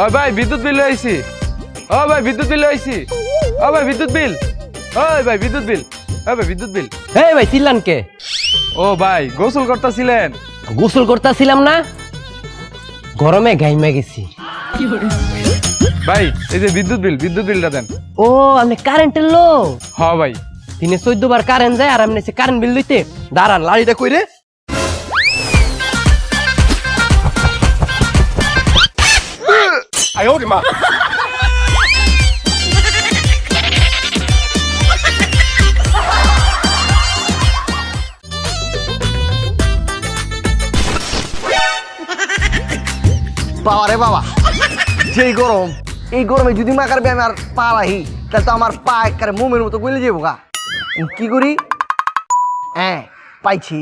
ও ভাই বিদ্যুৎ বিল আইছি। ও ভাই বিদ্যুৎ বিল আইছি। ও ভাই বিদ্যুৎ বিল। ওই ভাই বিদ্যুৎ বিল। ও ভাই বিদ্যুৎ বিল। এই ভাই চিল্লান কে? ও ভাই গোসল করতেছিলেন? গোসল করতেছিলাম না, গরমে গাইমা গেছি। ভাই এই যে বিদ্যুৎ বিলটা দেন। ও আপনি কারেন্টের লোক? হ ভাই। দিনে 14 বার কারেন্ট যায় আর আপনি কারেন্ট বিল লইতে দাঁড়ান। লাড়িটা কইরে বাবা রে বাবা, যেই গরম, এই গরমে যদি মাকার আমি আর পা রাহি তাহলে তো আমার পা একেবারে মোমের মতো গলে যাবো গা। কি করি? হ্যাঁ পাইছি।